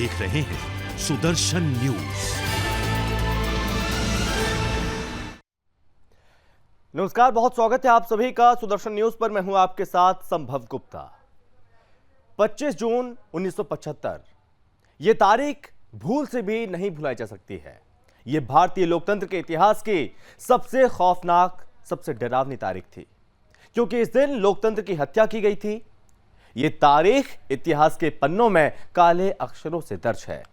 देख रहे हैं सुदर्शन न्यूज। नमस्कार, बहुत स्वागत है आप सभी का सुदर्शन न्यूज पर। मैं हूं आपके साथ संभव गुप्ता। 25 जून 1975 ये तारीख भूल से भी नहीं भुलाई जा सकती है। ये भारतीय लोकतंत्र के इतिहास की सबसे खौफनाक, सबसे डरावनी तारीख थी, क्योंकि इस दिन लोकतंत्र की हत्या की गई थी। ये तारीख इतिहास के पन्नों में काले अक्षरों से दर्ज है।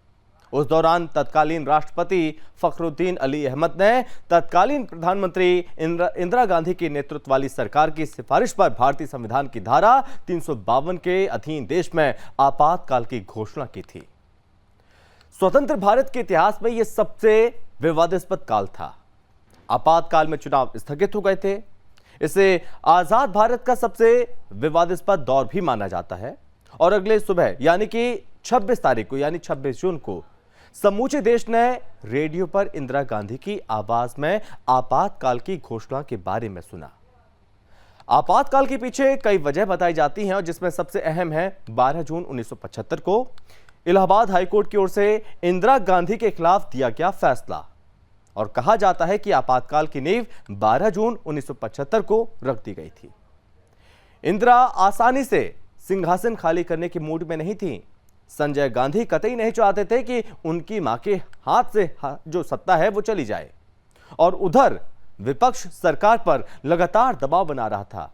उस दौरान तत्कालीन राष्ट्रपति फखरुद्दीन अली अहमद ने तत्कालीन प्रधानमंत्री इंदिरा गांधी के नेतृत्व वाली सरकार की सिफारिश पर भारतीय संविधान की धारा 352 के अधीन देश में आपातकाल की घोषणा की थी। स्वतंत्र भारत के इतिहास में यह सबसे विवादास्पद काल था। आपातकाल में चुनाव स्थगित हो गए थे। इसे आजाद भारत का सबसे विवादास्पद दौर भी माना जाता है। और अगले सुबह यानी कि 26 तारीख को, यानी 26 जून को समूचे देश ने रेडियो पर इंदिरा गांधी की आवाज में आपातकाल की घोषणा के बारे में सुना। आपातकाल के पीछे कई वजह बताई जाती हैं और जिसमें सबसे अहम है 12 जून 1975 को इलाहाबाद हाईकोर्ट की ओर से इंदिरा गांधी के खिलाफ दिया गया फैसला। और कहा जाता है कि आपातकाल की नींव 12 जून 1975 को रख दी गई थी। इंदिरा आसानी से सिंहासन खाली करने के मूड में नहीं थी। संजय गांधी कतई नहीं चाहते थे कि उनकी मां के हाथ से जो सत्ता है वो चली जाए। और उधर विपक्ष सरकार पर लगातार दबाव बना रहा था।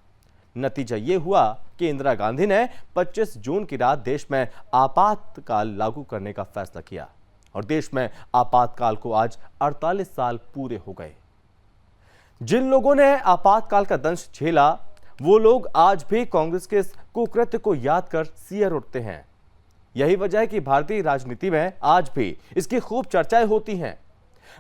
नतीजा यह हुआ कि इंदिरा गांधी ने 25 जून की रात देश में आपातकाल लागू करने का फैसला किया। और देश में आपातकाल को आज 48 साल पूरे हो गए। जिन लोगों ने आपातकाल का दंश झेला, वो लोग आज भी कांग्रेस के इस कुकृत्य को याद कर सियर उठते हैं। यही वजह है कि भारतीय राजनीति में आज भी इसकी खूब चर्चाएं होती हैं।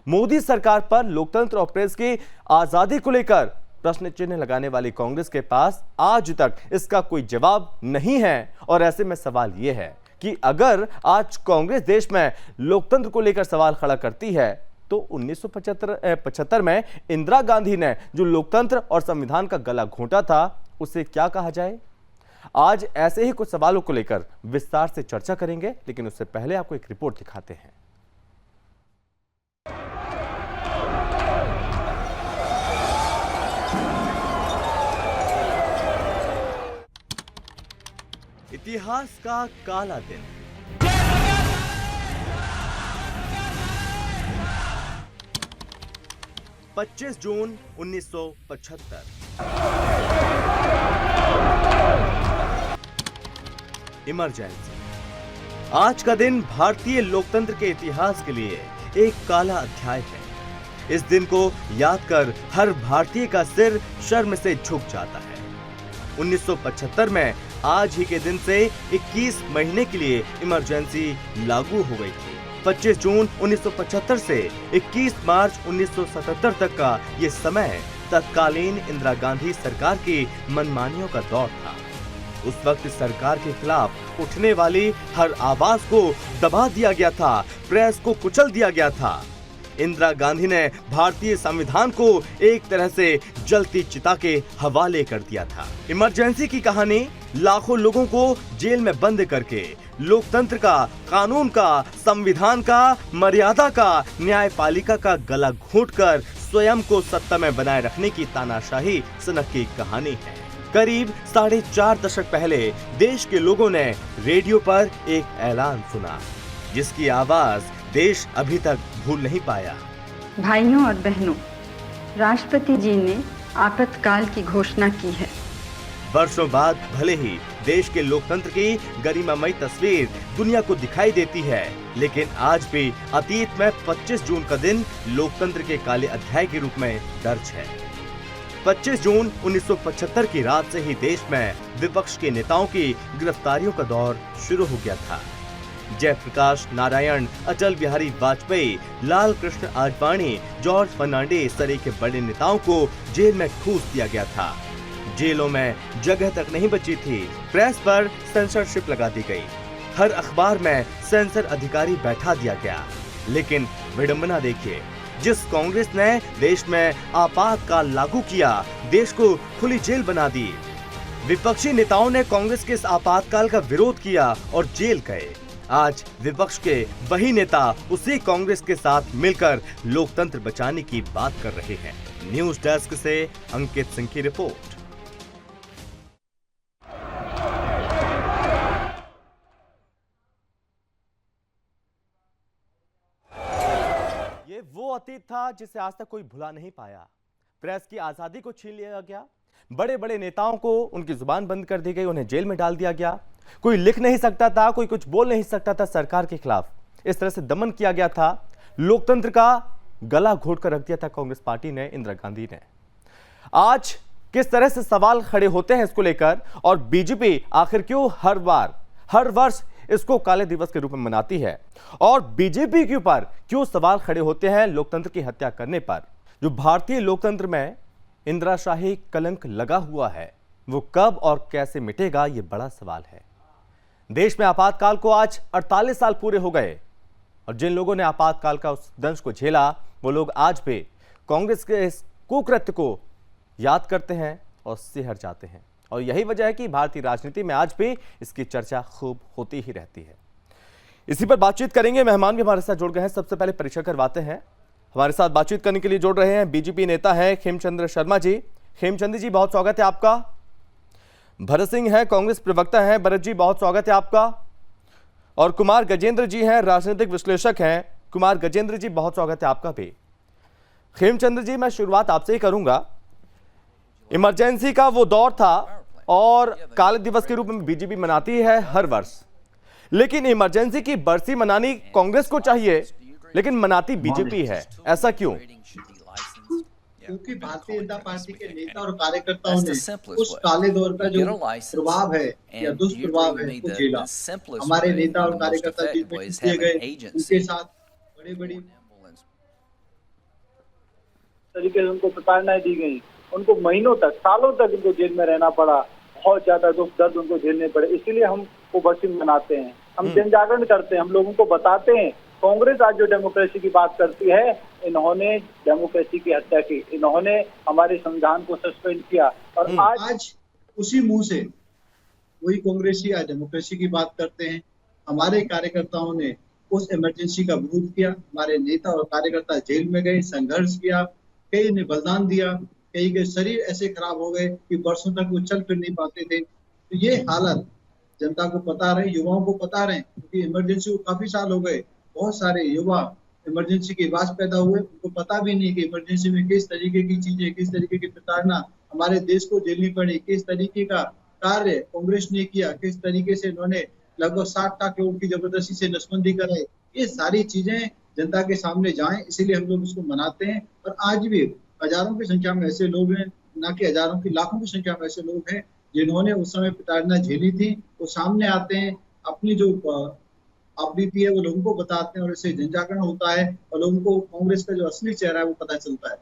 मोदी सरकार पर लोकतंत्र और प्रेस की आजादी को लेकर प्रश्न चिन्ह लगाने वाली कांग्रेस के पास आज तक इसका कोई जवाब नहीं है। और ऐसे में सवाल यह है कि अगर आज कांग्रेस देश में लोकतंत्र को लेकर सवाल खड़ा करती है तो 1975 में इंदिरा गांधी ने जो लोकतंत्र और संविधान का गला घोंटा था, उसे क्या कहा जाए? आज ऐसे ही कुछ सवालों को लेकर विस्तार से चर्चा करेंगे, लेकिन उससे पहले आपको एक रिपोर्ट दिखाते हैं। इतिहास का काला दिन। पच्चीस जून 1975। इमरजेंसी। आज का दिन भारतीय लोकतंत्र के इतिहास के लिए एक काला अध्याय है। इस दिन को याद कर हर भारतीय का सिर शर्म से झुक जाता है। 1975 में आज ही के दिन से 21 महीने के लिए इमरजेंसी लागू हो गई थी। 25 जून 1975 से 21 मार्च 1977 तक का ये समय तत्कालीन इंदिरा गांधी सरकार की मनमानियों का दौर था। उस वक्त सरकार के खिलाफ उठने वाली हर आवाज को दबा दिया गया था, प्रेस को कुचल दिया गया था। इंदिरा गांधी ने भारतीय संविधान को एक तरह से जलती चिता के हवाले कर दिया था। इमरजेंसी की कहानी लाखों लोगों को जेल में बंद करके लोकतंत्र का, कानून का, संविधान का, मर्यादा का, न्यायपालिका का गला घोंटकर स्वयं को सत्ता में बनाए रखने की तानाशाही सनक की कहानी है। करीब 4.5 दशक पहले देश के लोगों ने रेडियो पर एक ऐलान सुना, जिसकी आवाज देश अभी तक भूल नहीं पाया। भाइयों और बहनों, राष्ट्रपति जी ने आपातकाल की घोषणा की है। वर्षों बाद भले ही देश के लोकतंत्र की गरिमामयी तस्वीर दुनिया को दिखाई देती है, लेकिन आज भी अतीत में 25 जून का दिन लोकतंत्र के काले अध्याय के रूप में दर्ज है। 25 जून 1975 की रात से ही देश में विपक्ष के नेताओं की गिरफ्तारियों का दौर शुरू हो गया था। जयप्रकाश नारायण, अटल बिहारी वाजपेयी, लाल कृष्ण आडवाणी, जॉर्ज फर्नांडिस सहित बड़े नेताओं को जेल में ठूस दिया गया था। जेलों में जगह तक नहीं बची थी। प्रेस पर सेंसरशिप लगा दी गई। हर अखबार में सेंसर अधिकारी बैठा दिया गया। लेकिन विडंबना देखिए, जिस कांग्रेस ने देश में आपातकाल लागू किया, देश को खुली जेल बना दी। विपक्षी नेताओं ने कांग्रेस के इस आपातकाल का विरोध किया और जेल गए। आज विपक्ष के वही नेता उसी कांग्रेस के साथ मिलकर लोकतंत्र बचाने की बात कर रहे हैं। न्यूज डेस्क से अंकित सिंह की रिपोर्ट। ये वो अतीत था जिसे आज तक कोई भुला नहीं पाया। प्रेस की आजादी को छीन लिया गया, बड़े बड़े नेताओं को उनकी जुबान बंद कर दी गई, उन्हें जेल में डाल दिया गया। कोई लिख नहीं सकता था, कोई कुछ बोल नहीं सकता था सरकार के खिलाफ। इस तरह से दमन किया गया था। लोकतंत्र का गला घोट कर रख दिया था कांग्रेस पार्टी ने, इंदिरा गांधी ने। आज किस तरह से सवाल खड़े होते हैं इसको लेकर, और बीजेपी आखिर क्यों हर वर्ष इसको काले दिवस के रूप में मनाती है, और बीजेपी के ऊपर क्यों सवाल खड़े होते हैं लोकतंत्र की हत्या करने पर। जो भारतीय लोकतंत्र में इंदिराशाही कलंक लगा हुआ है, वो कब और कैसे मिटेगा, ये बड़ा सवाल है। देश में आपातकाल को आज 48 साल पूरे हो गए, और जिन लोगों ने आपातकाल का उस दंश को झेला, वो लोग आज भी कांग्रेस के इस कुकृत्य को याद करते हैं और सिहर जाते हैं। और यही वजह है कि भारतीय राजनीति में आज भी इसकी चर्चा खूब होती ही रहती है। इसी पर बातचीत करेंगे। मेहमान भी हमारे साथ जुड़ गए हैं। सबसे पहले परिचय करवाते हैं। हमारे साथ बातचीत करने के लिए जुड़ रहे हैं बीजेपी नेता हैं खेमचंद्र शर्मा जी। खेमचंद्र जी, बहुत स्वागत है आपका। भरत सिंह हैं, कांग्रेस प्रवक्ता हैं। भरत जी, बहुत स्वागत है आपका। और कुमार गजेंद्र जी हैं, राजनीतिक विश्लेषक हैं। कुमार गजेंद्र जी, बहुत स्वागत है आपका भी। खेमचंद्र जी, मैं शुरुआत आपसे ही करूंगा। इमरजेंसी का वो दौर था और काले दिवस के रूप में बीजेपी मनाती है हर वर्ष, लेकिन इमरजेंसी की बरसी मनानी कांग्रेस को चाहिए, लेकिन मनाती बीजेपी है। ऐसा क्यों? क्योंकि भारतीय जनता पार्टी के नेता और कार्यकर्ताओं ने उस काले दौर का जो प्रभाव है या दुष्प्रभाव है उसको झेला। हमारे नेता और कार्यकर्ता जिसमें किए गए, उनके साथ बड़ी बड़ी तरीके से उनको प्रताड़नाएं दी गई। उनको महीनों तक, सालों तक उनको जेल में रहना पड़ा। बहुत ज्यादा दुख दर्द उनको झेलने पड़े। इसीलिए हम वो बरसी मनाते हैं, हम जन जागरण करते हैं, हम लोगों को बताते हैं। कांग्रेस आज जो डेमोक्रेसी की बात करती है, इन्होंने डेमोक्रेसी की हत्या की, इन्होंने हमारे संविधान को सस्पेंड किया। और आज उसी मुंह से वही कांग्रेसी आज डेमोक्रेसी की बात करते हैं। हमारे कार्यकर्ताओं ने उस इमरजेंसी का विरोध किया। हमारे नेता और कार्यकर्ता जेल में गए, संघर्ष किया, कई ने बलिदान दिया, कई के शरीर ऐसे खराब हो गए कि वर्षों तक वो चल फिर नहीं पाते थे। तो ये हालत जनता को पता रहे, युवाओं को पता रहे, क्योंकि इमरजेंसी को काफी साल हो गए। बहुत सारे युवा इमरजेंसी के बाद पैदा हुए, उनको पता भी नहीं कि इमरजेंसी में किस तरीके की चीजें, किस तरीके की प्रताड़ना हमारे देश को झेलनी पड़ी, किस तरीके का कार्य कांग्रेस ने किया, किस तरीके से उन्होंने लगभग 60 लाख लोगों की जबरदस्ती से नसबंदी कराई। ये सारी चीजें जनता के सामने जाएं, इसीलिए हम लोग इसको मनाते हैं। और आज भी हजारों की संख्या में ऐसे लोग हैं, ना कि हजारों की, लाखों की संख्या में ऐसे लोग हैं जिन्होंने उस समय प्रताड़ना झेली थी। वो सामने आते हैं, अपनी जो बीती है वो लोगों को बताते हैं, और इससे जनजागरण होता है और लोगों को कांग्रेस का जो असली चेहरा है वो पता चलता है।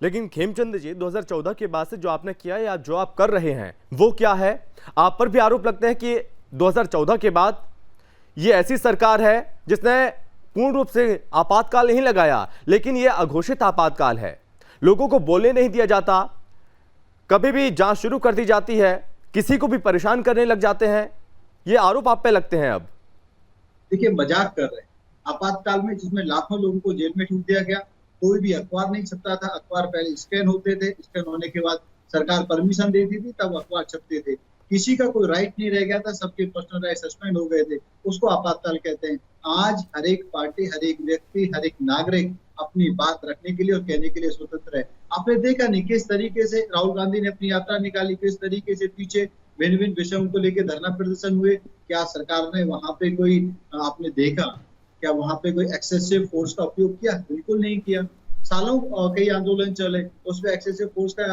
लेकिन खेमचंद जी, 2014 के बाद से जो आपने किया या जो आप कर रहे हैं वो क्या है? आप पर भी आरोप लगते हैं कि 2014 के बाद ये ऐसी सरकार है जिसने पूर्ण रूप से आपातकाल नहीं लगाया, लेकिन ये अघोषित आपातकाल है। लोगों को बोलने नहीं दिया जाता, कभी भी जांच शुरू कर दी जाती है, किसी को भी परेशान करने लग जाते हैं। ये आरोप आप पे लगते हैं। अब देखिए, मजाक कर रहे हैं। आपातकाल में जिसमें लाखों लोगों को जेल में ठूक दिया गया, कोई भी अखबार नहीं छपता था। अखबार पहले स्कैन होते थे, स्कैन होने के बाद सरकार परमिशन देती थी, तब अखबार छपते थे। किसी का कोई राइट नहीं रह गया था, सबके पर्सनल राइट सस्पेंड हो गए थे। उसको आपातकाल कहते हैं। आज हर एक पार्टी, हर एक व्यक्ति, हर एक नागरिक अपनी बात रखने के लिए और कहने के लिए स्वतंत्र है। आपने देखा नहीं किस तरीके से राहुल गांधी ने अपनी यात्रा निकाली, किस तरीके से पीछे भिन्न भिन्न विषयों को लेकर धरना प्रदर्शन हुए। क्या सरकार ने वहां पे कोई, आपने देखा क्या वहां पे कोई एक्सेसिव फोर्स का उपयोग किया? बिल्कुल नहीं किया। सालों कई आंदोलन चले, उसमें एक्सेसिव फोर्स का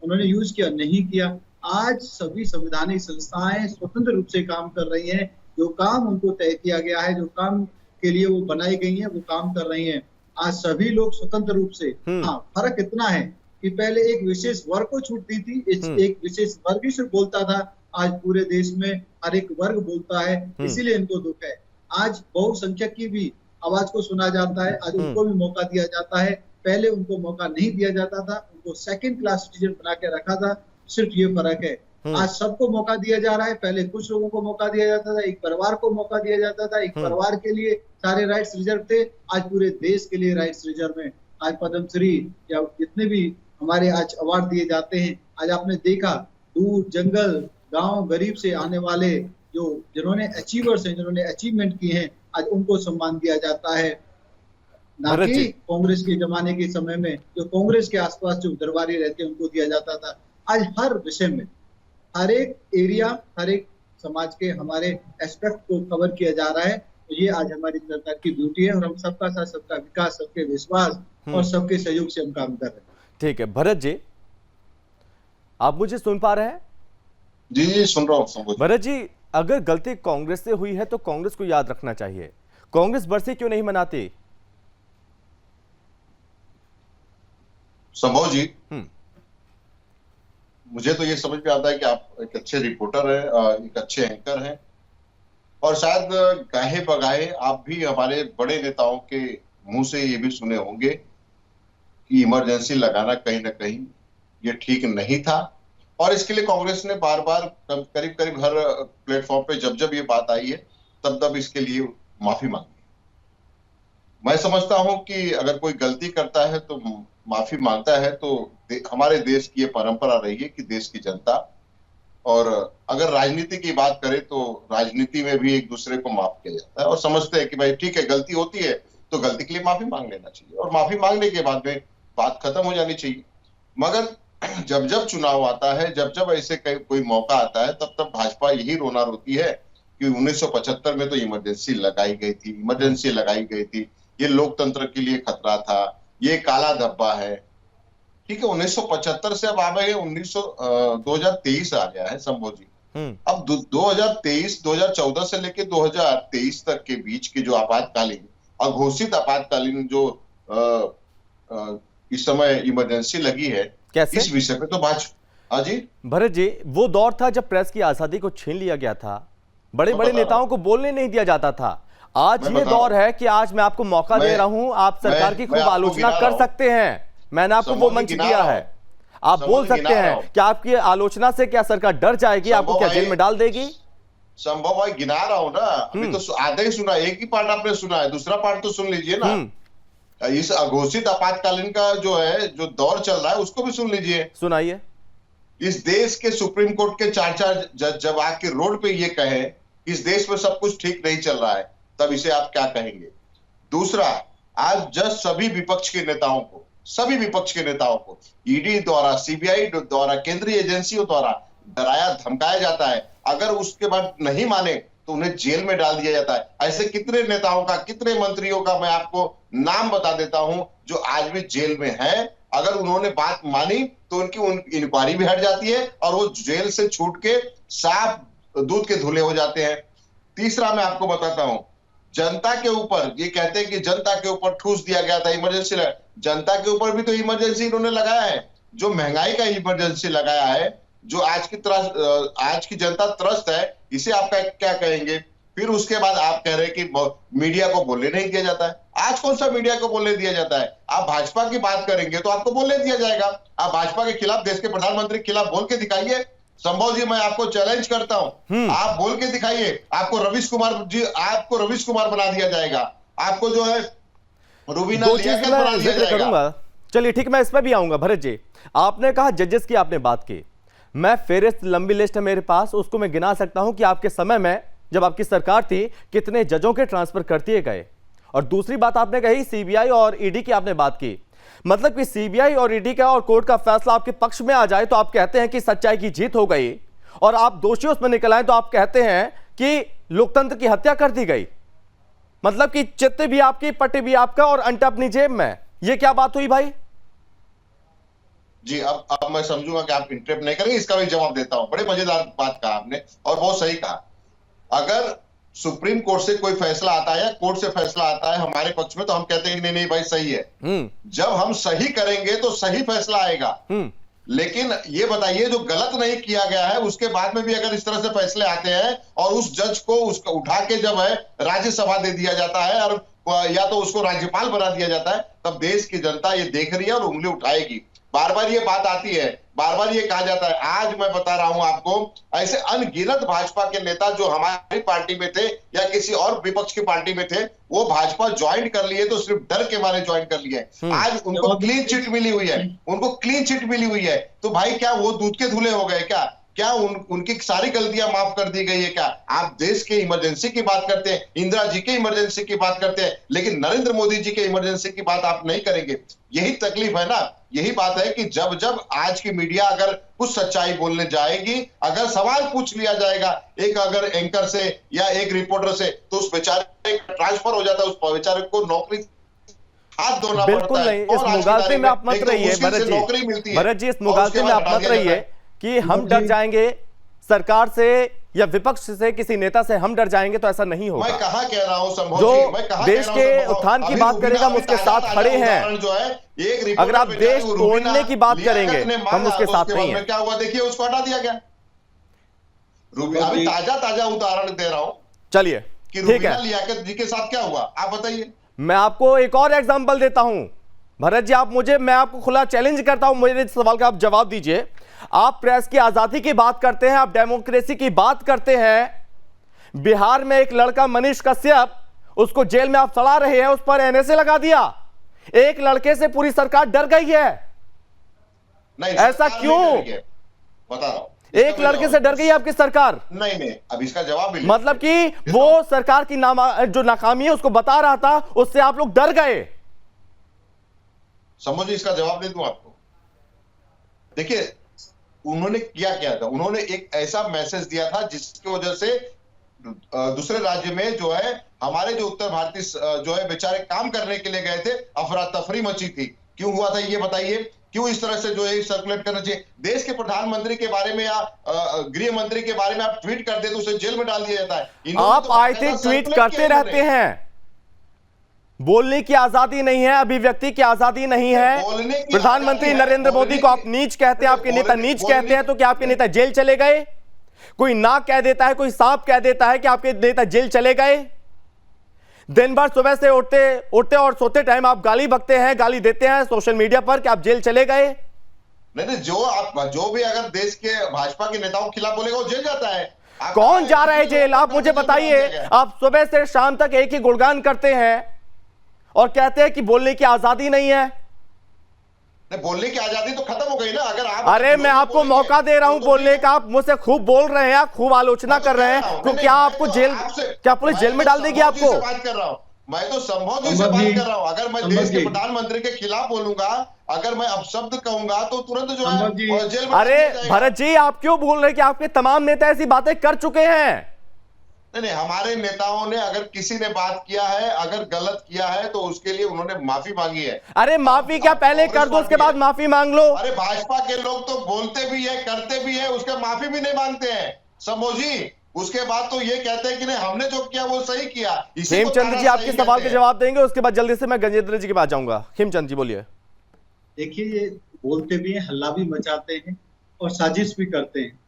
उन्होंने यूज किया? नहीं किया। आज सभी संवैधानिक संस्थाएं स्वतंत्र रूप से काम कर रही हैं। जो काम उनको तय किया गया है, जो काम के लिए वो बनाई गई है, वो काम कर रही हैं। आज सभी लोग स्वतंत्र रूप से। हाँ, फर्क इतना है कि पहले एक विशेष वर्ग को छूट दी थी, एक विशेष वर्ग ही सिर्फ बोलता था। आज पूरे देश में हर एक वर्ग बोलता है, इसीलिए इनको दुख है। आज बहुसंख्यक की भी आवाज को सुना जाता है, आज उनको भी मौका दिया जाता है। पहले उनको मौका नहीं दिया जाता था, उनको सेकंड क्लास सिटीजन बना के रखा था। सिर्फ ये फर्क है। आज सबको मौका दिया जा रहा है। पहले कुछ लोगों को मौका दिया जाता था, एक परिवार को मौका दिया जाता था, एक परिवार के लिए सारे राइट्स रिजर्व थे। आज पूरे देश के लिए राइट्स रिजर्व है। आज पद्मश्री या जितने भी हमारे आज अवार्ड दिए जाते हैं, आज आपने देखा दूर जंगल गांव गरीब से आने वाले जो जिन्होंने अचीवर्स हैं, जिन्होंने अचीवमेंट किए हैं, आज उनको सम्मान दिया जाता है। ना कि कांग्रेस के जमाने के समय में जो कांग्रेस के आसपास जो दरबारी रहते हैं उनको दिया जाता था। आज हर विषय में, हर एक एरिया, हर एक समाज के हमारे एस्पेक्ट को कवर किया जा रहा है। तो ये आज हमारी सरकार की ड्यूटी है और हम सबका साथ, सबका विकास, सबके विश्वास और सबके सहयोग से हम काम कर रहे हैं। ठीक है भरत जी, आप मुझे सुन पा रहे हैं? जी सुन रहा हूँ भरत जी, अगर गलती कांग्रेस से हुई है तो कांग्रेस को याद रखना चाहिए। कांग्रेस बरसी क्यों नहीं मनाती? संभव जी, मुझे तो ये समझ में आता है कि आप एक अच्छे रिपोर्टर हैं, एक अच्छे एंकर हैं और शायद गाहे बगाहे आप भी हमारे बड़े नेताओं के मुंह से ये भी सुने होंगे कि इमरजेंसी लगाना कहीं ना कहीं ये ठीक नहीं था और इसके लिए कांग्रेस ने बार बार करीब करीब हर प्लेटफॉर्म पे जब जब ये बात आई है तब तब इसके लिए माफी मांगी। मैं समझता हूं कि अगर कोई गलती करता है तो माफी मांगता है, तो हमारे देश की ये परंपरा रही है कि देश की जनता, और अगर राजनीति की बात करें तो राजनीति में भी एक दूसरे को माफ किया जाता है और समझते हैं कि भाई ठीक है, गलती होती है तो गलती के लिए माफी मांग लेना चाहिए और माफी मांगने के बाद में बात खत्म हो जानी चाहिए। मगर जब जब चुनाव आता है, जब जब ऐसे कोई मौका आता है, तब तब भाजपा यही रोना रोती है कि 1975 में तो इमरजेंसी लगाई गई थी, ये लोकतंत्र के लिए खतरा था, ये काला धब्बा है। ठीक है, 1975 से अब आ गए 2023 आ गया है संभव जी। अब 2014 से लेके 2023 तक के बीच की जो आपातकालीन, अघोषित आपातकालीन जो इस समय इमरजेंसी लगी है, कैसे? इस विषय पे तो हाँ जी भरत जी, वो दौर था जब प्रेस की आजादी को छीन लिया गया था, बड़े बड़े नेताओं को बोलने नहीं दिया जाता था। आज ये दौर है कि आज मैं आपको मौका दे रहा हूं, आप सरकार की खूब आलोचना कर सकते हैं, मैंने आपको वो मंच दिया है, आप बोल सकते हैं कि आपकी आलोचना से क्या सरकार डर जाएगी, आपको क्या जेल में डाल देगी? संभव भाई गिना रहा हूं ना, अभी तो आधे ही सुना, एक ही पार्ट आपने सुना है, दूसरा पार्ट तो सुन लीजिए ना। इस अघोषित आपातकालीन का जो है, जो दौर चल रहा है, उसको भी सुन लीजिए। सुनाइए। इस देश के सुप्रीम कोर्ट के 4 जज जब आके रोड पे ये कहे इस देश में सब कुछ ठीक नहीं चल रहा है, तब इसे आप क्या कहेंगे? दूसरा, आज जज सभी विपक्ष के नेताओं को ईडी द्वारा, सीबीआई द्वारा, केंद्रीय एजेंसियों द्वारा डराया धमकाया जाता है। अगर उसके बाद नहीं माने तो उन्हें जेल में डाल दिया जाता है। ऐसे कितने नेताओं का, कितने मंत्रियों का मैं आपको नाम बता देता हूं जो आज भी जेल में है। अगर उन्होंने बात मानी तो उनकी इंक्वायरी भी हट जाती है और वो जेल से छूट के साफ दूध के धुले हो जाते हैं। तीसरा मैं आपको बताता हूं, जनता के ऊपर ये कहते हैं कि जनता के ऊपर ठूस दिया गया था इमरजेंसी, जनता के ऊपर भी तो इमरजेंसी इन्होंने लगाया है। जो महंगाई का इमरजेंसी लगाया है, जो आज की जनता त्रस्त है, इसे आप क्या कहेंगे? फिर उसके बाद आप कह रहे हैं कि मीडिया को बोलने नहीं दिया जाता है। आज कौन सा मीडिया को बोलने दिया जाता है? आप भाजपा की बात करेंगे तो आपको बोलने दिया जाएगा। आप भाजपा के खिलाफ, देश के प्रधानमंत्री के खिलाफ बोल के दिखाइए। संभव जी, मैं आपको चैलेंज करता हूं, आप बोल के दिखाइए। आपको रवीश कुमार बना दिया जाएगा, आपको जो है रुबीना लियाकत बना दिया जाएगा। चलिए ठीक, मैं इस पर भी आऊंगा। भरत जी, आपने कहा जजेस की आपने बात की, मैं फेरिस्त लंबी लिस्ट है मेरे पास, उसको मैं गिना सकता हूं कि आपके समय में जब आपकी सरकार थी कितने जजों के ट्रांसफर कर दिए गए। और दूसरी बात आपने कही सीबीआई और ईडी की आपने बात की, मतलब कि सीबीआई और ईडी का और कोर्ट का फैसला आपके पक्ष में आ जाए तो आप कहते हैं कि सच्चाई की जीत हो गई, और आप दोषी उसमें निकल आए तो आप कहते हैं कि लोकतंत्र की हत्या कर दी गई। मतलब कि चित्त भी आपकी, पट्टी भी आपका और अंटा अपनी जेब में। ये क्या बात हुई भाई? जी, अब मैं समझूंगा कि आप इंटरप्ट नहीं करेंगे, इसका भी जवाब देता हूं। बड़े मजेदार बात कहा आपने और बहुत सही कहा। अगर सुप्रीम कोर्ट से कोई फैसला आता है या कोर्ट से फैसला आता है हमारे पक्ष में, तो हम कहते हैं नहीं भाई सही है। जब हम सही करेंगे तो सही फैसला आएगा। लेकिन ये बताइए, जो गलत नहीं किया गया है उसके बाद में भी अगर इस तरह से फैसले आते हैं और उस जज को उसका उठा के जब है राज्यसभा दे दिया जाता है और या तो उसको राज्यपाल बना दिया जाता है, तब देश की जनता ये देख रही है और उंगली उठाएगी। बार बार ये बात आती है, बार बार ये कहा जाता है। आज मैं बता रहा हूं आपको, ऐसे अनगिनत भाजपा के नेता जो हमारी पार्टी में थे या किसी और विपक्ष की पार्टी में थे, वो भाजपा ज्वाइन कर लिए तो सिर्फ डर के मारे ज्वाइन कर लिए। आज उनको क्लीन चिट मिली हुई है, उनको क्लीन चिट मिली हुई है, तो भाई क्या वो दूध के धुले हो गए क्या उनकी सारी गलतियां माफ कर दी गई है क्या? आप देश के इमरजेंसी की बात करते हैं, इंदिरा जी के इमरजेंसी की बात करते हैं, लेकिन नरेंद्र मोदी जी के इमरजेंसी की बात आप नहीं करेंगे। यही तकलीफ है ना, यही बात है कि जब जब आज की मीडिया अगर कुछ सच्चाई बोलने जाएगी, अगर सवाल पूछ लिया जाएगा एक अगर एंकर से या एक रिपोर्टर से, तो उस बेचारे का ट्रांसफर हो जाता है, उस बेचारे को नौकरी हाथ धोना बिल्कुल पड़ता है। नहीं, इस मुगालते में आप मत रहिए भरत जी, इस मुगालते में आप मत रहिए कि हम डर जाएंगे सरकार से या विपक्ष से, किसी नेता से हम डर जाएंगे, तो ऐसा नहीं होगा। मैं कहां कह रहा हूं संभव जो जी, मैं कहां देश के उत्थान की बात करेगा हम उसके साथ खड़े हैं। जो है एक अगर आप देश तोड़ने की बात करेंगे हम उसके साथ नहीं है। क्या हुआ देखिए, उसको हटा दिया गया। अभी ताजा उदाहरण दे रहा हूं, चलिए कि ठीक है, लियाकत जी के साथ क्या हुआ आप बताइए। मैं आपको एक और एग्जांपल देता हूं भरत जी, मैं आपको खुला चैलेंज करता हूं, मेरे सवाल का आप जवाब दीजिए। आप प्रेस की आजादी की बात करते हैं, आप डेमोक्रेसी की बात करते हैं। बिहार में एक लड़का मनीष कश्यप, उसको जेल में आप सड़ा रहे हैं, उस पर एनएसए लगा दिया। एक लड़के से पूरी सरकार डर गई है। नहीं, ऐसा क्यों? बता रहा हूं, एक लड़के से डर गई आपकी सरकार? नहीं, अब इसका जवाब भी मतलब कि वो सरकार की जो नाकामी है उसको बता रहा था, उससे आप लोग डर गए। समझिए, इसका जवाब दे दूं आपको। देखिए उन्होंने क्या था, उन्होंने एक ऐसा मैसेज दिया था जिसकी वजह से दूसरे राज्य में जो है हमारे जो उत्तर भारतीय जो है बेचारे काम करने के लिए गए थे, अफरा तफरी मची थी। क्यों हुआ था ये बताइए? क्यों इस तरह से जो है सर्कुलेट करना चाहिए? देश के प्रधानमंत्री के बारे में या गृह मंत्री के बारे में आप ट्वीट कर दे तो उसे जेल में डाल दिया जाता है। आप आए थे, ट्वीट करते रहते हैं। बोलने की आजादी नहीं है, अभिव्यक्ति की आजादी नहीं है। प्रधानमंत्री नरेंद्र मोदी को आप नीच कहते हैं, आपके नेता नीच कहते हैं, तो क्या आपके नेता जेल चले गए? कोई नाक कह देता है, कोई सांप कह देता है कि आपके नेता जेल चले गए? दिन भर सुबह से उठते और सोते टाइम आप गाली बकते हैं, गाली देते हैं सोशल मीडिया पर कि आप जेल चले गए? नहीं, जो भी अगर देश के भाजपा के नेताओं के खिलाफ बोलेगा वो जेल जाता है। कौन जा रहा है जेल? आप मुझे बताइए। आप सुबह से शाम तक एक ही गुणगान करते हैं और कहते हैं कि बोलने की आजादी नहीं है। बोलने की आजादी तो खत्म हो गई ना। अगर आप अरे मैं आपको मौका दे रहा हूं बोलने का, आप मुझसे खूब बोल रहे हैं, आप खूब आलोचना कर रहे हैं, तो क्या आपको क्या पुलिस जेल में डाल देगी आपको? बात कर रहा हूं मैं, तो संभव जी से बात कर रहा हूं। अगर मैं देश के प्रधानमंत्री के खिलाफ बोलूंगा, अगर मैं अपशब्द कहूंगा तो तुरंत जो है जेल में। अरे भरत जी, आप क्यों बोल रहे हैं कि आपके तमाम नेता ऐसी बातें कर चुके हैं? नहीं, हमारे नेताओं ने अगर किसी ने बात किया है, अगर गलत किया है तो उसके लिए उन्होंने माफी मांगी है। अरे माफी क्या पहले कर दो, उसके बाद माफी मांग लो। अरे भाजपा के लोग तो बोलते भी है, करते भी है, उसके माफी भी नहीं मांगते हैं शंभू जी। उसके बाद तो ये कहते हैं कि नहीं हमने जो किया वो सही किया। हेमचंद जी आपके सवाल के जवाब देंगे, उसके बाद जल्दी से मैं गजेंद्र जी के पास जाऊंगा। हेमचंद जी बोलिए। देखिए, ये बोलते भी हैं, हल्ला भी मचाते हैं और साजिश भी करते हैं,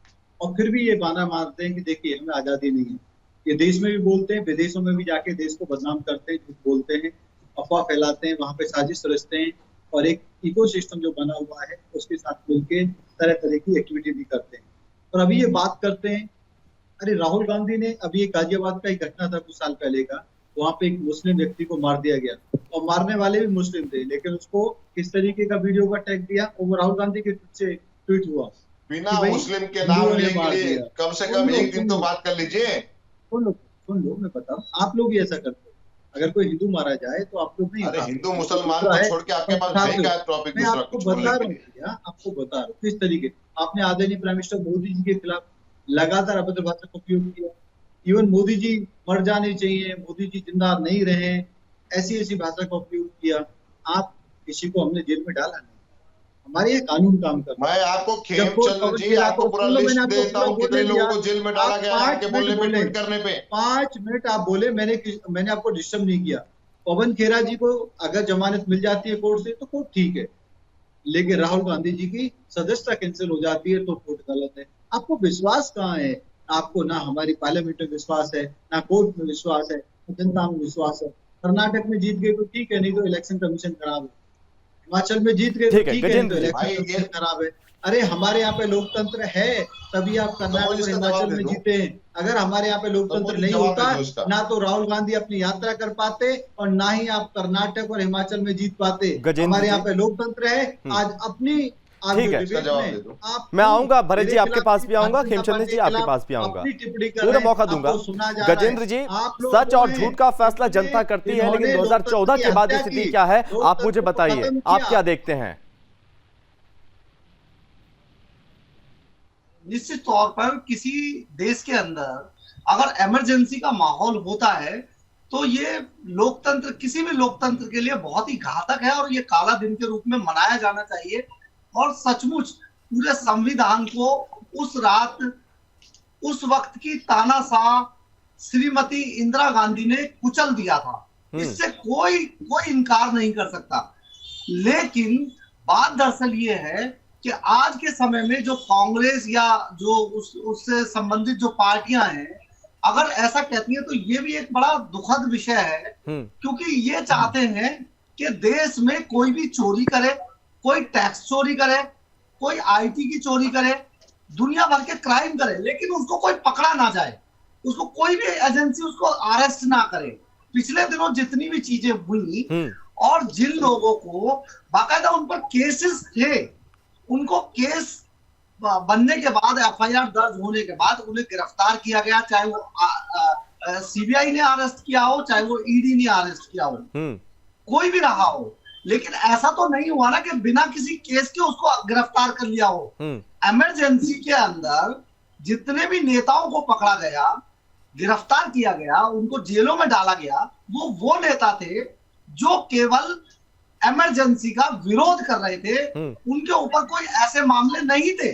और फिर भी ये बहाना मारते हैं कि देखिए हमें आजादी नहीं है। ये देश में भी बोलते हैं, विदेशों में भी जाके देश को बदनाम करते हैं, झूठ बोलते हैं, अफवाह फैलाते हैं, वहां पे साजिश रचते हैं, और एक इकोसिस्टम जो बना हुआ है उसके साथ मिलकर तरह तरह की एक्टिविटी भी करते हैं। और अभी ये बात करते हैं, अरे राहुल गांधी ने अभी एक गाजियाबाद का एक घटना था कुछ साल पहले का, वहां पे एक मुस्लिम व्यक्ति को मार दिया गया, और मारने वाले भी मुस्लिम थे, लेकिन उसको किस तरीके का वीडियो का टैग दिया, वो राहुल गांधी के से ट्वीट हुआ। बिना मुस्लिम के नाम लेने के लिए कम से कम एक दिन तो बात कर लीजिए। सुन लो, मैं बताऊं, आप लोग भी ऐसा करते हो। अगर कोई हिंदू मारा जाए तो आप लोग नहीं, अरे हिंदू मुसलमान को छोड़ के आपके पास नहीं का टॉपिक मैं आपको बता रहा हूँ किस तरीके आपने आदरणीय प्राइम मिनिस्टर मोदी जी के खिलाफ लगातार अभद्र भाषा का उपयोग किया। इवन मोदी जी मर जाने चाहिए, मोदी जी जिंदा नहीं रहे, ऐसी भाषा का उपयोग किया। आप किसी को हमने जेल में डाला नहीं, हमारे ये कानून काम करता है। मैं आपको खेमचंद जी आपको पूरा लिस्ट देता हूं कितने लोगों को जेल में डाला गया है आपके बोलने पे, ट्वीट करने पे। 5 मिनट आप बोले, मैंने आपको डिस्टर्ब नहीं किया। पवन खेरा जी को अगर जमानत मिल जाती है कोर्ट से तो कोर्ट ठीक है, लेकिन राहुल गांधी जी की सदस्यता कैंसिल हो जाती है तो कोर्ट गलत है। आपको विश्वास कहाँ है? आपको ना हमारी पार्लियामेंट में विश्वास है, ना कोर्ट में विश्वास है, ना जनता में विश्वास है। कर्नाटक में जीत गए तो ठीक है, नहीं तो इलेक्शन कमीशन खराब है। हिमाचल में जीत गए, ठीक है, ठीक है, गजेंद्र तो जी। भाई, इलेक्शन खराब है। अरे हमारे यहाँ पे लोकतंत्र है, तभी आप कर्नाटक और इसका हिमाचल जवाब दे में दो। जीते हैं। अगर हमारे यहाँ पे लोकतंत्र मुझे नहीं जवाब होता, दे दो इसका। ना तो राहुल गांधी अपनी यात्रा कर पाते और ना ही आप कर्नाटक और हिमाचल में जीत पाते। गजेंद्र हमारे यहाँ जी। पे लोकतंत्र है। आज अपनी आज ठीक जो है, इसका डिबेट जवाब में दे दो। आप मैं आऊंगा भरत जी, मेरे आपके खिलाफ, पास भी आऊंगा, भारतीय जनता खेमचंद पार्टी जी के आपके खिलाफ पास भी आऊंगा, अपनी टिप्पणी कर पूरा रहे हैं, मौका दूंगा। आपको सुना जा रहा है। गजेंद्र जी, आप लोगों सच और ने झूठ का फैसला जनता करती है, लेकिन इन्होंने 2014 के बाद लोकतंत्र की स्थिति हत्या क्या है की, आप मुझे लोकतंत्र को बताइए, खत्म आप किया। क्या देखते हैं? निश्चित तौर पर किसी देश के अंदर अगर इमरजेंसी का माहौल होता है तो ये लोकतंत्र, किसी भी लोकतंत्र के लिए बहुत ही घातक है और ये काला दिन के रूप में मनाया जाना चाहिए। और सचमुच पूरे संविधान को उस रात, उस वक्त की तानाशाह श्रीमती इंदिरा गांधी ने कुचल दिया था, इससे कोई इनकार नहीं कर सकता। लेकिन बात दरअसल ये है कि आज के समय में जो कांग्रेस या जो उससे संबंधित जो पार्टियां हैं, अगर ऐसा कहती हैं तो ये भी एक बड़ा दुखद विषय है, क्योंकि ये चाहते हैं कि देश में कोई भी चोरी करे, कोई टैक्स चोरी करे, कोई आईटी की चोरी करे, दुनिया भर के क्राइम करे, लेकिन उसको कोई पकड़ा ना जाए, उसको कोई भी एजेंसी उसको अरेस्ट ना करे। पिछले दिनों जितनी भी चीजें हुई और जिन लोगों को बाकायदा उन पर केसेस थे, उनको केस बनने के बाद, एफआईआर दर्ज होने के बाद उन्हें गिरफ्तार किया गया, चाहे वो सीबीआई ने अरेस्ट किया हो, चाहे वो ईडी ने अरेस्ट किया हो, कोई भी रहा हो। लेकिन ऐसा तो नहीं हुआ ना कि बिना किसी केस के उसको गिरफ्तार कर लिया हो। इमरजेंसी के अंदर जितने भी नेताओं को पकड़ा गया, गिरफ्तार किया गया, उनको जेलों में डाला गया, वो नेता थे जो केवल इमरजेंसी का विरोध कर रहे थे, उनके ऊपर कोई ऐसे मामले नहीं थे।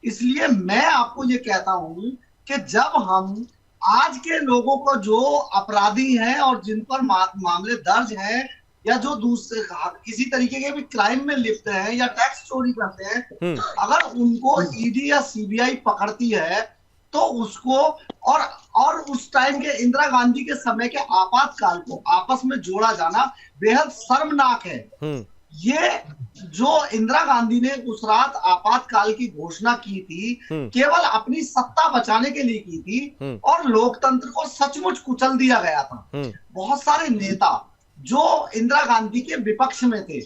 इसलिए मैं आपको ये कहता हूं कि जब हम आज के लोगों को, जो अपराधी हैं और जिन पर मामले दर्ज हैं या जो दूसरे किसी तरीके के भी क्राइम में लिप्त हैं या टैक्स चोरी करते हैं, अगर उनको ईडी या सीबीआई पकड़ती है तो उसको और उस टाइम के इंदिरा गांधी के समय के आपातकाल को आपस में जोड़ा जाना बेहद शर्मनाक है। ये जो इंदिरा गांधी ने उस रात आपातकाल की घोषणा की थी, केवल अपनी सत्ता बचाने के लिए की थी और लोकतंत्र को सचमुच कुचल दिया गया था। बहुत सारे नेता जो इंदिरा गांधी के विपक्ष में थे,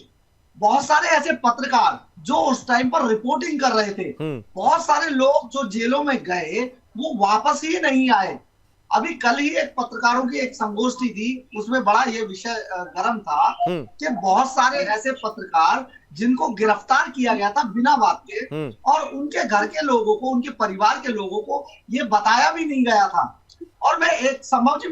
बहुत सारे ऐसे पत्रकार जो उस टाइम पर रिपोर्टिंग कर रहे थे, बहुत सारे लोग जो जेलों में गए वो वापस ही नहीं आए। अभी कल ही एक पत्रकारों की एक संगोष्ठी थी, उसमें बड़ा ये विषय गर्म था कि बहुत सारे ऐसे पत्रकार जिनको गिरफ्तार किया गया था बिना बात के, और उनके घर के लोगों को, उनके परिवार के लोगों को ये बताया भी नहीं गया था। और मैं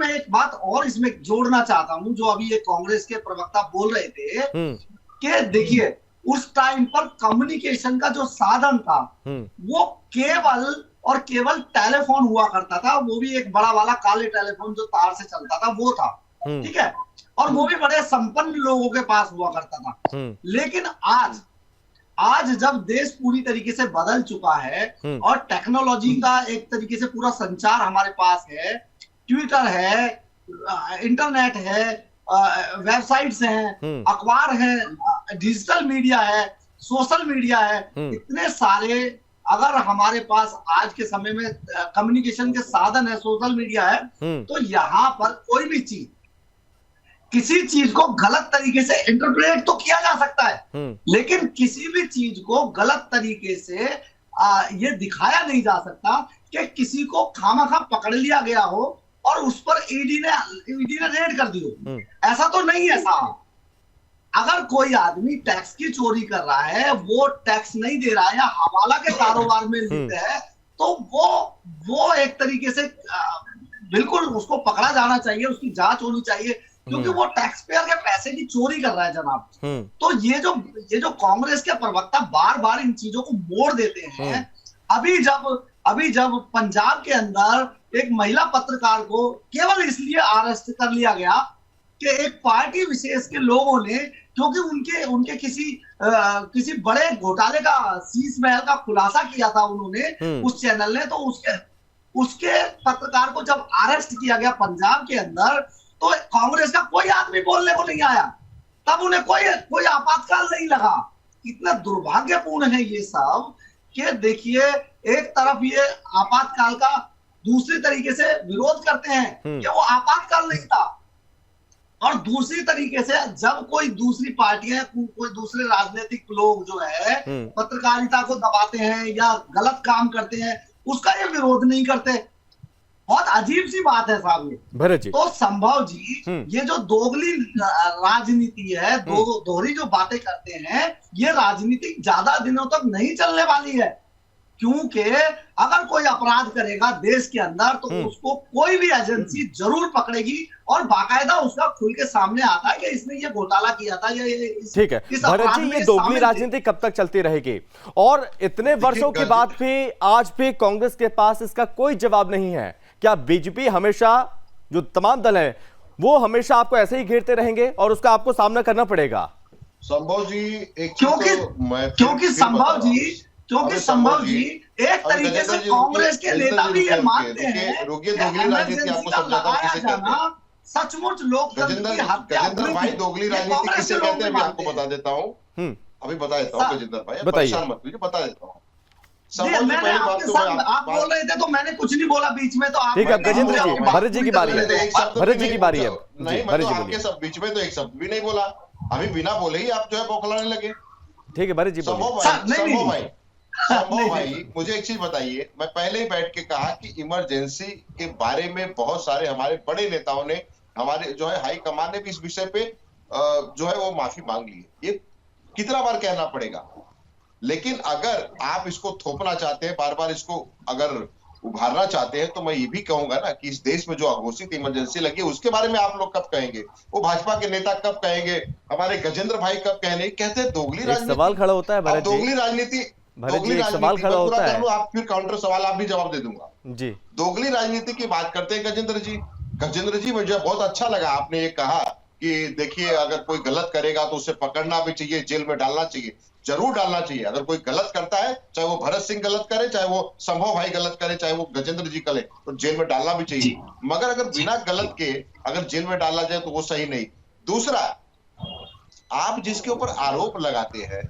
एक बात और इसमें जोड़ना चाहता हूं, जो अभी ये कांग्रेस के प्रवक्ता बोल रहे थे कि देखिए उस टाइम पर कम्युनिकेशन का जो साधन था वो केवल और केवल टेलीफोन हुआ करता था, वो भी एक बड़ा वाला काले टेलीफोन जो तार से चलता था वो था, ठीक है, और वो भी बड़े संपन्न लोगों के पास हुआ करता था। लेकिन आज जब देश पूरी तरीके से बदल चुका है और टेक्नोलॉजी का एक तरीके से पूरा संचार हमारे पास है, ट्विटर है, इंटरनेट है, वेबसाइट्स हैं, अखबार है, डिजिटल मीडिया है, सोशल मीडिया है, इतने सारे अगर हमारे पास आज के समय में कम्युनिकेशन के साधन है, सोशल मीडिया है, तो यहाँ पर कोई भी चीज, किसी चीज को गलत तरीके से इंटरप्रेट तो किया जा सकता है, लेकिन किसी भी चीज को गलत तरीके से ये दिखाया नहीं जा सकता कि किसी को खामखा पकड़ लिया गया हो और उस पर ईडी ने रेड कर दी हो। ऐसा तो नहीं है साहब। अगर कोई आदमी टैक्स की चोरी कर रहा है, वो टैक्स नहीं दे रहा है या हवाला के कारोबार में लिप्त है, तो वो एक तरीके से बिल्कुल उसको पकड़ा जाना चाहिए, उसकी जांच होनी चाहिए, क्योंकि वो टैक्स पेयर के पैसे की चोरी कर रहा है जनाब। तो ये जो कांग्रेस के प्रवक्ता बार बार इन चीजों को मोड़ देते हैं, अभी जब पंजाब के अंदर एक महिला पत्रकार को केवल इसलिए अरेस्ट कर लिया गया कि एक पार्टी विशेष के लोगों ने, क्योंकि उनके किसी बड़े घोटाले का, शीश महल का खुलासा किया था उन्होंने उस चैनल ने, तो उसके पत्रकार को जब अरेस्ट किया गया पंजाब के अंदर, तो कांग्रेस का कोई आदमी बोलने को नहीं आया। तब उन्हें कोई आपातकाल नहीं लगा। इतना दुर्भाग्यपूर्ण है ये सब कि देखिए, एक तरफ ये आपातकाल का दूसरी तरीके से विरोध करते हैं कि वो आपातकाल नहीं था, और दूसरी तरीके से जब कोई दूसरी पार्टियां, कोई दूसरे राजनीतिक लोग जो है पत्रकारिता को दबाते हैं या गलत काम करते हैं, उसका ये विरोध नहीं करते। बहुत अजीब सी बात है साहब ये। भरत जी, तो संभव जी, ये जो दोगली राजनीति है, दोहरी जो बातें करते हैं, ये राजनीति ज्यादा दिनों तक नहीं चलने वाली है। क्योंकि अगर कोई अपराध करेगा देश के अंदर तो उसको कोई भी एजेंसी जरूर पकड़ेगी और बाकायदा उसका खुल के सामने आता है कि इसने ये घोटाला किया था या ये ठीक है। भरत जी, ये दोगली राजनीति कब तक चलती रहेगी? और इतने वर्षों के बाद भी आज भी कांग्रेस के पास इसका कोई जवाब नहीं है। क्या बीजेपी हमेशा, जो तमाम दल है, वो हमेशा आपको ऐसे ही घेरते रहेंगे और उसका आपको सामना करना पड़ेगा? संभव जी, एक क्योंकि संभव जी एक तरीके से कांग्रेस के नेता भी ये मानते हैं कि इमरजेंसी का लगाया जाना सचमुच लोकतंत्र की हत्या। गजेंद्र भाई, दोगली राजनीति किसे कहते हैं मैं आपको बता देता हूँ, अभी बता देता हूँ गजेंद्र भाई, परेशान मत कीजिए, बता देता हूँ। आप बोल रहे थे तो मैंने कुछ नहीं बोला बीच में, तो आप ठीक है गजेंद्र जी, भरत जी की बारी है, भरत जी की बारी है। नहीं, मैं तो आपके सब बीच में तो एक शब्द भी नहीं बोला, अभी बिना बोले ही आप जो है बौखलाने लगे। ठीक है भरत जी, संभव भाई, मुझे एक चीज बताइए। मैं पहले ही बैठ के कहा कि इमरजेंसी के बारे में बहुत सारे हमारे बड़े नेताओं ने, हमारे जो है हाई कमान ने भी इस विषय पे जो है वो माफी मांग ली है। ये कितना बार कहना पड़ेगा? लेकिन अगर आप इसको थोपना चाहते हैं, बार बार इसको अगर उभारना चाहते हैं, तो मैं ये भी कहूंगा ना कि इस देश में जो अघोषित इमरजेंसी लगी है उसके बारे में आप लोग कब कहेंगे? वो भाजपा के नेता कब कहेंगे? हमारे गजेंद्र भाई कब कहने? कहते हैं दोगली राजनीति। सवाल खड़ा होता है भरत जी, दोगली राजनीति, सवाल खड़ा होता है। आप फिर काउंटर सवाल आप भी जवाब दे दूंगा जी। दोगली राजनीति की बात करते हैं गजेंद्र जी, मुझे बहुत अच्छा लगा आपने ये कहा कि देखिए, अगर कोई गलत करेगा तो उसे पकड़ना भी चाहिए, जेल में डालना चाहिए, जरूर डालना चाहिए। अगर कोई गलत करता है, चाहे वो भरत सिंह गलत करे, चाहे वो संभव भाई गलत करे, चाहे वो गजेंद्र जी करे, तो जेल में डालना भी चाहिए। मगर अगर बिना गलत के अगर जेल में डाला जाए तो वो सही नहीं। दूसरा, आप जिसके ऊपर आरोप लगाते हैं,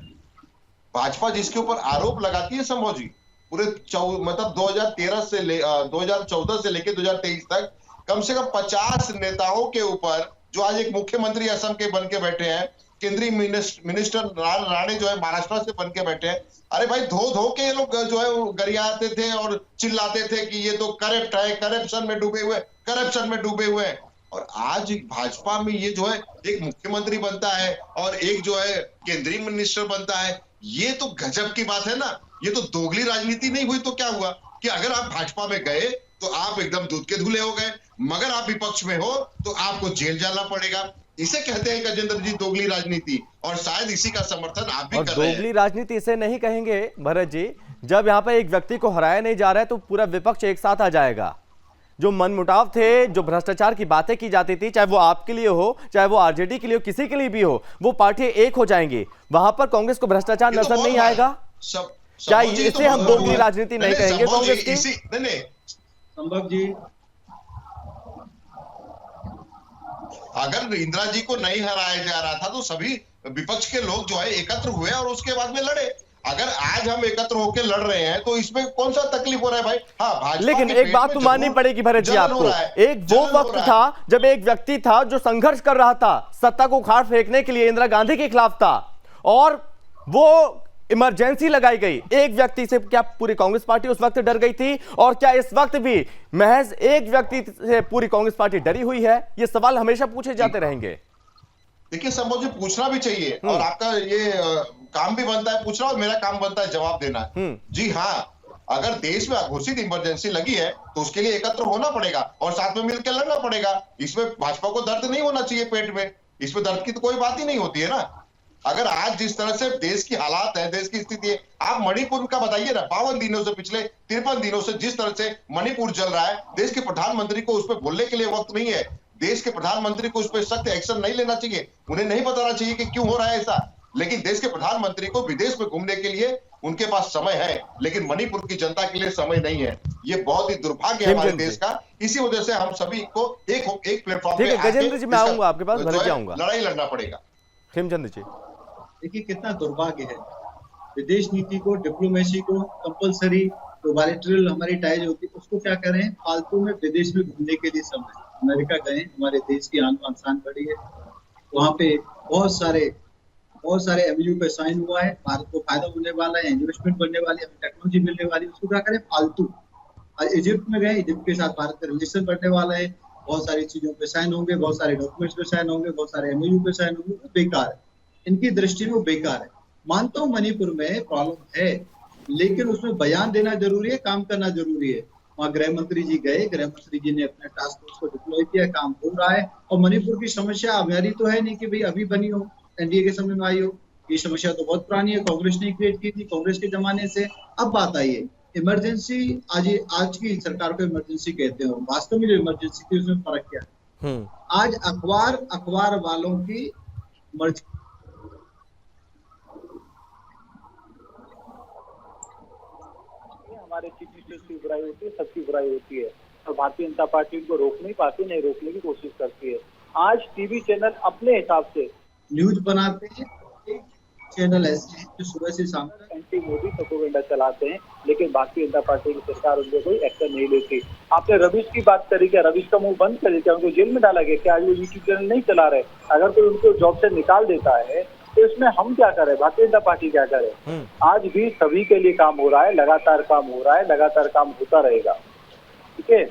भाजपा जिसके ऊपर आरोप लगाती है संभव जी, पूरे मतलब 2014 से लेकर 2023 तक कम से कम 50 नेताओं के ऊपर, जो आज एक मुख्यमंत्री असम के बन के बैठे हैं, केंद्रीय मिनिस्टर राणे जो है महाराष्ट्र से बन के बैठे हैं। अरे भाई, धो के ये लोग जो है गरियाते थे और चिल्लाते थे कि ये तो करप्ट है, करप्शन में डूबे हुए हैं। और आज भाजपा में ये जो है एक मुख्यमंत्री बनता है और एक जो है केंद्रीय मिनिस्टर बनता है। ये तो गजब की बात है ना। ये तो दोगली राजनीति नहीं हुई तो क्या हुआ कि अगर आप भाजपा में गए तो आप एकदम दूध के धुले हो गए, मगर आप विपक्ष में हो तो आपको जेल जाना पड़ेगा। इसे कहते हैं गजेंद्र जी दोगली राजनीति, और शायद इसी का समर्थन आप भी कर रहे हैं। दोगली राजनीति इसे नहीं कहेंगे भरत जी, जब यहाँ पे एक व्यक्ति को हराया नहीं जा रहा है तो पूरा विपक्ष एक साथ आ जाएगा। जो मनमुटाव थे, जो भ्रष्टाचार की बातें की जाती थी, चाहे वो आपके लिए हो, चाहे वो आरजेडी के लिए हो, किसी के लिए भी हो, वो पार्टी एक हो जाएंगी। वहां पर कांग्रेस को भ्रष्टाचार नजर नहीं आएगा। क्या इसे हम दोगली राजनीति नहीं कहेंगे कांग्रेस की? संभव जी, अगर इंदिरा जी को नहीं हराया जा रहा था तो सभी विपक्ष के लोग जो है एकत्र हुए और उसके बाद में लड़े। अगर आज हम एकत्र होकर लड़ रहे हैं तो इसमें कौन सा तकलीफ हो रहा है भाई? हाँ, भाजपा लेकिन एक बात तो माननी पड़ेगी भरत जी आपको, एक वो वक्त था जब एक व्यक्ति था जो संघर्ष कर रहा था, सत्ता को उखाड़ फेंकने के लिए इंदिरा गांधी के खिलाफ था, और वो इमरजेंसी लगाई गई। एक व्यक्ति से क्या पूरी कांग्रेस पार्टी उस वक्त डर गई थी? और क्या इस वक्त भी महज एक व्यक्ति से पूरी कांग्रेस पार्टी डरी हुई है? ये सवाल हमेशा पूछे जाते रहेंगे। देखिए संभव जी, पूछना भी चाहिए और आपका ये काम भी बनता है पूछना, और मेरा काम बनता है जवाब देना। जी हाँ, अगर देश में अघोषित इमरजेंसी लगी है तो उसके लिए एकत्र होना पड़ेगा और साथ में मिलकर लड़ना पड़ेगा। इसमें भाजपा को दर्द नहीं होना चाहिए पेट में, इसमें दर्द की तो कोई बात ही नहीं होती है ना। अगर आज जिस तरह से देश की हालात है, देश की स्थिति है, आप मणिपुर का बताइए ना, 52 दिनों से, पिछले 53 दिनों से जिस तरह से मणिपुर चल रहा है, देश के प्रधानमंत्री को उस पर बोलने के लिए वक्त नहीं है। देश के प्रधानमंत्री को उस पर सख्त एक्शन नहीं लेना चाहिए, उन्हें नहीं बताना चाहिए कि क्यों हो रहा है ऐसा। लेकिन देश के प्रधानमंत्री को विदेश में घूमने के लिए उनके पास समय है, लेकिन मणिपुर की जनता के लिए समय नहीं है। ये बहुत ही दुर्भाग्य है हमारे देश का। इसी वजह से हम सभी को एक प्लेटफॉर्म पे गजेंद्र जी, मैं आऊंगा आपके पास, भरत जी आऊंगा, लड़ाई लड़ना पड़ेगा। खेमचंद जी, देखिए कितना दुर्भाग्य है, विदेश नीति को, डिप्लोमेसी को कंपलसरी जो बायलैटरल हमारी टाइज होती है उसको क्या करें, फालतू में विदेश में घूमने के लिए समय। अमेरिका गए, हमारे देश की आन बान शान बढ़ी है, वहाँ पे बहुत सारे एमयू पे साइन हुआ है, भारत को फायदा होने वाला है, इन्वेस्टमेंट बनने वाली है, टेक्नोलॉजी मिलने वाली है, उसको क्या करें फालतू। और इजिप्ट में गए, इजिप्ट के साथ भारत का रिलेशन बढ़ने वाला है, बहुत सारी चीजों पे साइन होंगे, बहुत सारे डॉक्यूमेंट्स पे साइन होंगे, बहुत सारे एमयू पे साइन होंगे, वो बेकार है, इनकी दृष्टि में वो बेकार है। मानता हूँ मणिपुर में प्रॉब्लम है, लेकिन उसमें बयान देना जरूरी है, काम करना जरूरी है। वहाँ गृह मंत्री जी गए, गृह मंत्री जी ने अपने टास्क फोर्स को डिप्लॉय किया, काम हो रहा है। और मणिपुर की समस्या हमारी तो है नहीं कि भाई अभी बनी हो, एनडीए के समय में आई हो, ये समस्या तो बहुत पुरानी है, कांग्रेस ने क्रिएट की थी, कांग्रेस के जमाने से। अब बात आई है इमरजेंसी, आज की सरकार को इमरजेंसी कहते हैं, वास्तव में जो इमरजेंसी थी उसमें फर्क क्या है। आज अखबार वालों की मर्जी, हमारे चीफ मिनिस्टर की बुराई होती है, सबकी बुराई होती है, और भारतीय जनता पार्टी उनको रोक नहीं पाती, नहीं रोकने की कोशिश करती है। आज टीवी चैनल अपने हिसाब से न्यूज बनाते हैं, चैनल ऐसे हैं जो सुबह से शाम एंटी मोदी प्रोपेगेंडा चलाते हैं, लेकिन भारतीय जनता पार्टी की सरकार उनके कोई एक्शन नहीं लेती। आपने रवीश की बात करी, क्या रवीश का मुंह बंद कर दिया, उनको जेल में डाला गया क्या? वो यूट्यूब चैनल नहीं चला रहे, अगर कोई उनको जॉब से निकाल देता है तो इसमें हम क्या करें, भारतीय जनता पार्टी क्या करे? आज भी सभी के लिए काम हो रहा है, लगातार काम हो रहा है, लगातार काम होता रहेगा, ठीक है।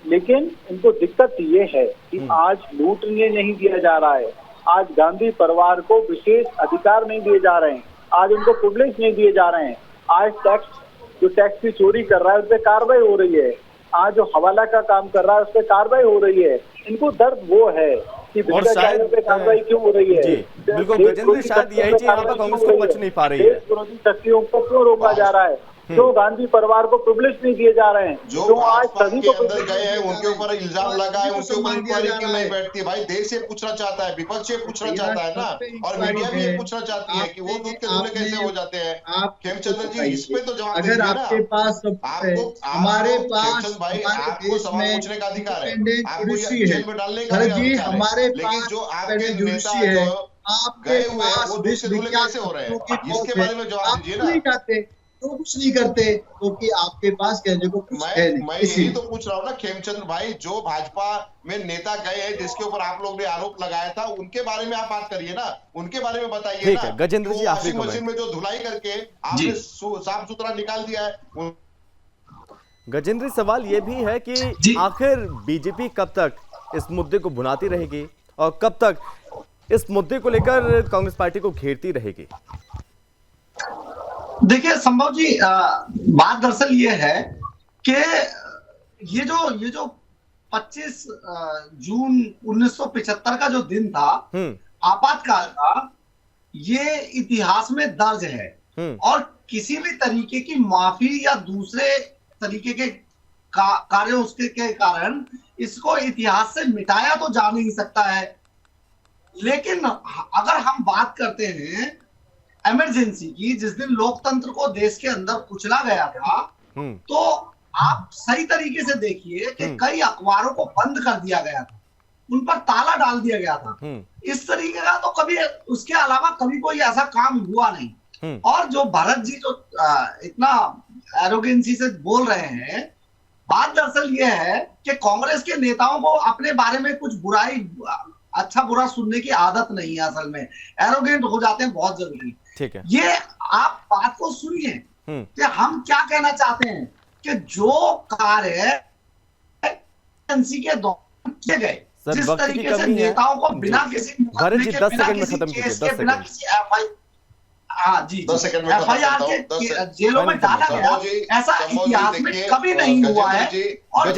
लेकिन इनको दिक्कत ये है कि आज लूटने नहीं दिया जा रहा है, आज गांधी परिवार को विशेष अधिकार नहीं दिए जा रहे हैं, आज उनको प्रिविलेज नहीं दिए जा रहे हैं, आज टैक्स की चोरी कर रहा है उस पर कार्रवाई हो रही है, आज जो हवाला का काम कर रहा है उस पर कार्रवाई हो रही है। इनको दर्द वो है कि भ्रष्टाचारियों पे कार्रवाई क्यों हो रही है। बिल्कुल गजेंद्र, शायद यही चीज यहाँ पर कांग्रेस को बच नहीं पा रही है। देश विरोधी शक्तियों को क्यों रोका जा रहा है, क्यों गांधी परिवार को प्रिविलेज नहीं दिए जा रहे हैं, जो आज सभी को अंदर गए हैं उनके ऊपर इल्जाम लगा है, उनके ऊपर इंक्वायरी क्यों नहीं बैठती है? भाई देश ये पूछना चाहता है, विपक्ष ये पूछना चाहता है ना, और मीडिया भी ये पूछना चाहती है कि वो दूध के धुले कैसे हो जाते हैं। खेमचंद जी, इस पे तो जवाब दीजिए ना। आपके पास हमारे पास भाई आपको सवाल पूछने का अधिकार है, आपको जेल में डालने का हमारे अधिकार है, लेकिन जो आपके नेता जो गए हुए हैं वो दूध के धुले कैसे हो रहे हैं, इसके बारे में जवाब दीजिए ना। तो कुछ नहीं करते क्योंकि आपके पास कहने को कुछ है नहीं। मैं यही तो पूछ रहा हूँ ना खेमचंद भाई, जो भाजपा में नेता गए हैं जिसके ऊपर आप लोग ने आरोप लगाया था, उनके बारे में आप बात करिए ना, उनके बारे में बताइए ना। गजेंद्र जी, वॉशिंग मशीन में जो धुलाई करके आपने साफ सुथरा निकाल दिया है। गजेंद्र, सवाल ये भी है कि आखिर बीजेपी कब तक इस मुद्दे को भुनाती रहेगी और कब तक इस मुद्दे को लेकर कांग्रेस पार्टी को घेरती रहेगी? देखिए संभव जी, बात दरअसल ये है कि ये जो 25 जून 1975 का जो दिन था, आपातकाल का, ये इतिहास में दर्ज है और किसी भी तरीके की माफी या दूसरे तरीके के कार्य उसके के कारण इसको इतिहास से मिटाया तो जा नहीं सकता है। लेकिन अगर हम बात करते हैं इमरजेंसी की, जिस दिन लोकतंत्र को देश के अंदर कुचला गया था, तो आप सही तरीके से देखिए कि कई अखबारों को बंद कर दिया गया था, उन पर ताला डाल दिया गया था। इस तरीके का तो कभी उसके अलावा कभी कोई ऐसा काम हुआ नहीं। और जो भरत जी जो इतना एरोगेंसी से बोल रहे हैं, बात दरअसल ये है कि कांग्रेस के नेताओं को अपने बारे में कुछ बुराई, अच्छा बुरा सुनने की आदत नहीं है, असल में एरोगेंट हो जाते हैं बहुत जल्दी। ठीक है, ये आप बात को सुनिए कि हम क्या कहना चाहते हैं कि जो कार्य के दौरान किए गए, जिस तरीके से नेताओं को बिना किसी भरत जी 10 सेकंड में खत्म कीजिए, 10 बिना किसी FIR के जेलों में डाला गया, ऐसा इतिहास में कभी नहीं हुआ है और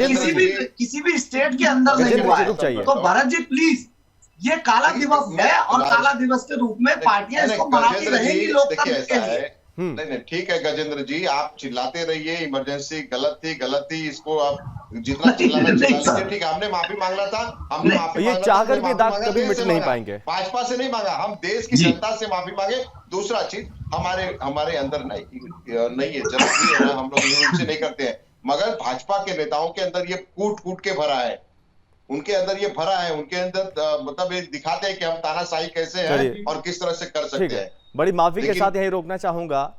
किसी भी स्टेट के अंदर नहीं हुआ है। तो भरत जी प्लीज, ये काला दिवस है और काला दिवस के रूप में पार्टियां इसको मनाती रहेंगी लोकतंत्र के लिए। नहीं ठीक है गजेंद्र जी, आप चिल्लाते रहिए, इमरजेंसी गलत थी, इसको आप जितना चिल्लाना चिल्ला, ठीक है, हमने माफी मांगना था, हमने माफी ये चाहकर भी दाग कभी मिट नहीं पाएंगे। भाजपा से नहीं मांगा, हम देश की जनता से माफी मांगे। दूसरा चीज, हमारे अंदर नहीं है, जरूरत नहीं है, हम लोग उनसे नहीं करते हैं, मगर भाजपा के नेताओं के अंदर ये कूट के भरा है, उनके अंदर ये भरा है, उनके अंदर मतलब ये दिखाते हैं कि हम तानाशाही कैसे चलिए। हैं और किस तरह से कर ठीक सकते है, हैं। बड़ी माफी के लेकिन- साथ यही रोकना चाहूंगा,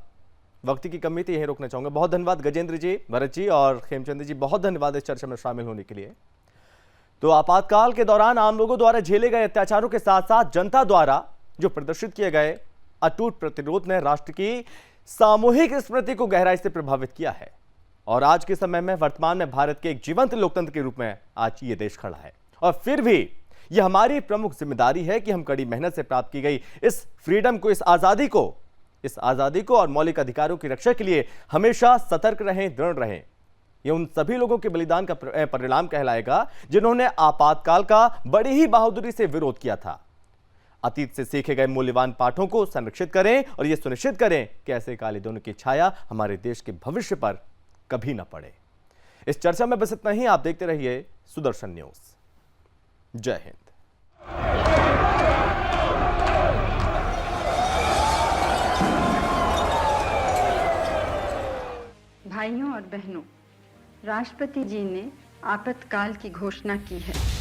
वक्त की कमी थी, यही रोकना चाहूंगा। बहुत धन्यवाद गजेंद्र जी, भरत जी और खेमचंद जी, बहुत धन्यवाद इस चर्चा में शामिल होने के लिए। तो आपातकाल के दौरान आम लोगों द्वारा झेले गए अत्याचारों के साथ साथ जनता द्वारा जो प्रदर्शित किए गए अटूट प्रतिरोध ने राष्ट्र की सामूहिक स्मृति को गहराई से प्रभावित किया है और आज के समय में वर्तमान में भारत के एक जीवंत लोकतंत्र के रूप में आज ये देश खड़ा है। और फिर भी यह हमारी प्रमुख जिम्मेदारी है कि हम कड़ी मेहनत से प्राप्त की गई इस फ्रीडम को, इस आजादी को और मौलिक अधिकारों की रक्षा के लिए हमेशा सतर्क रहें, दृढ़ रहें। यह उन सभी लोगों के बलिदान का परिणाम कहलाएगा जिन्होंने आपातकाल का बड़ी ही बहादुरी से विरोध किया था। अतीत से सीखे गए मूल्यवान पाठों को संरक्षित करें और यह सुनिश्चित करें कि ऐसे काले दिनों की छाया हमारे देश के भविष्य पर कभी न पड़े। इस चर्चा में बस इतना ही। आप देखते रहिए सुदर्शन न्यूज। जय हिंद। भाइयों और बहनों, राष्ट्रपति जी ने आपातकाल की घोषणा की है।